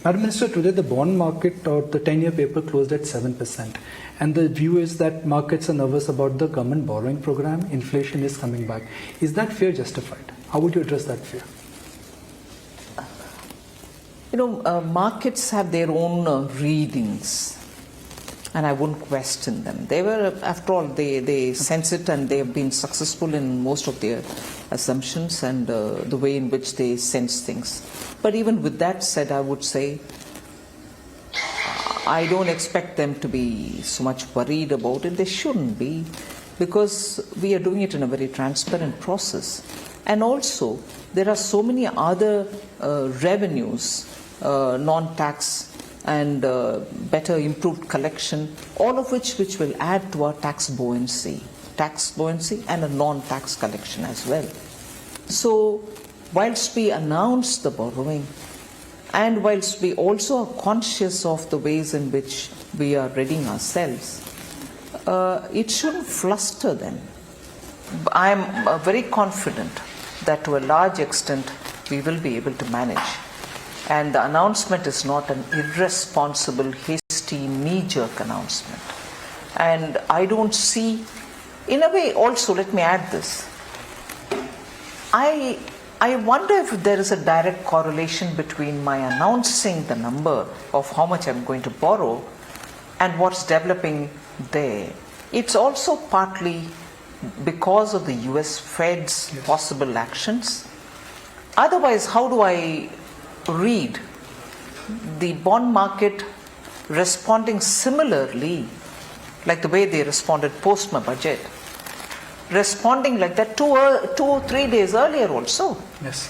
Madam Minister, today the bond market or the 10-year paper closed at 7%. And the view is that markets are nervous about the government borrowing program. Inflation is coming back. Is that fear justified? How would you address that fear? Markets have their own readings, and I wouldn't question them. They were, after all, they sense it, and they have been successful in most of their assumptions and the way in which they sense things. But even with that said, I would say I don't expect them to be so much worried about it. They shouldn't be, because we are doing it in a very transparent process. And also, there are so many other revenues, non-tax and better improved collection, all of which will add to our tax buoyancy and a non-tax collection as well. So whilst we announce the borrowing, and whilst we also are conscious of the ways in which we are readying ourselves, it shouldn't fluster them. I'm very confident that to a large extent we will be able to manage. And the announcement is not an irresponsible, hasty, knee-jerk announcement. And I don't see, in a way also, let me add this, I wonder if there is a direct correlation between my announcing the number of how much I'm going to borrow and what's developing there. It's also partly because of the US Fed's possible actions. Otherwise, how do I read the bond market responding similarly, like the way they responded post my budget, responding like that 2 or 3 days earlier also? Yes.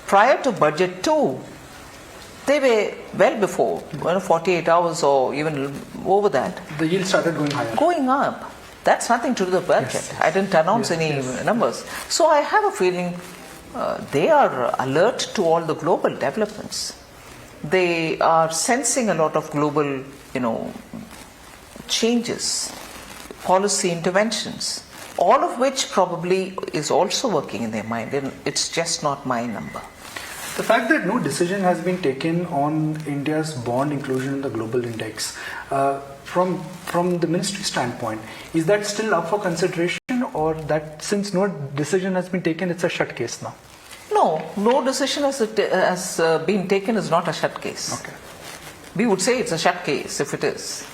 Prior to budget 2, they were well before, 48 hours or even over that. The yield started going higher. Going up. That's nothing to do with the budget. Yes. I didn't announce any numbers. So I have a feeling they are alert to all the global developments. They are sensing a lot of global, changes, policy interventions, all of which probably is also working in their mind, and it's just not my number. The fact that no decision has been taken on India's bond inclusion in the global index, from the ministry standpoint, is that still up for consideration, or that since no decision has been taken, it's a shut case now? No decision has been taken is not a shut case. Okay. We would say it's a shut case if it is.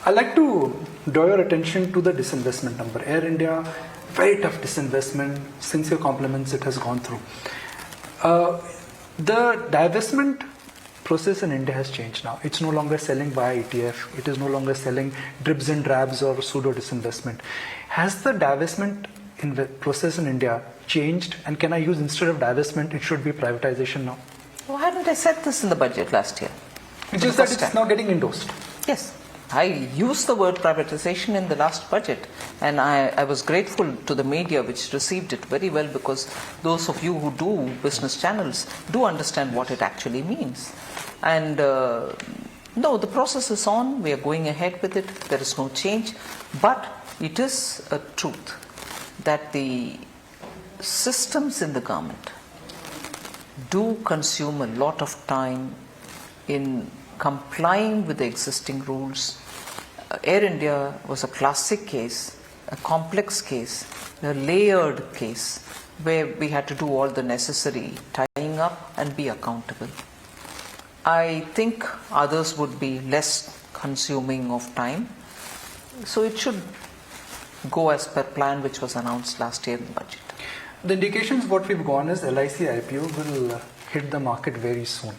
I'd like to draw your attention to the disinvestment number. Air India, very tough disinvestment. Sincere compliments it has gone through. The divestment process in India has changed now. It's no longer selling via ETF. It is no longer selling dribs and drabs or pseudo disinvestment. Has the divestment process in India changed? And can I use, instead of divestment, it should be privatization now? Why hadn't I said this in the budget last year? It's just that it's now getting endorsed. Yes. I used the word privatization in the last budget, and I was grateful to the media which received it very well, because those of you who do business channels do understand what it actually means. And no, the process is on. We are going ahead with it. There is no change. But it is a truth that the systems in the government do consume a lot of time in complying with the existing rules. Air India was a classic case, a complex case, a layered case, where we had to do all the necessary tying up and be accountable. I think others would be less consuming of time, so it should go as per plan which was announced last year in the budget. The indications what we've gone is LIC IPO will hit the market very soon.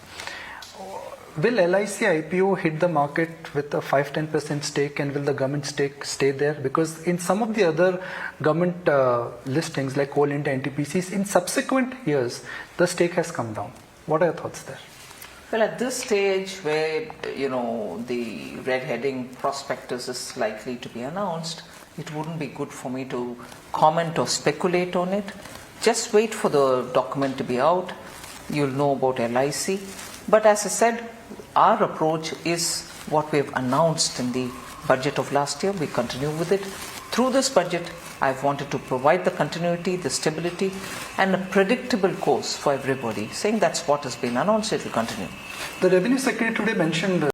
Will LIC IPO hit the market with a 5-10% stake, and will the government stake stay there? Because in some of the other government listings like Coal India NTPCs, in subsequent years, the stake has come down. What are your thoughts there? Well, at this stage where, the red heading prospectus is likely to be announced, it wouldn't be good for me to comment or speculate on it. Just wait for the document to be out. You'll know about LIC. But as I said, our approach is what we have announced in the budget of last year. We continue with it. Through this budget, I've wanted to provide the continuity, the stability, and a predictable course for everybody, saying that's what has been announced, it will continue. The Revenue Secretary today mentioned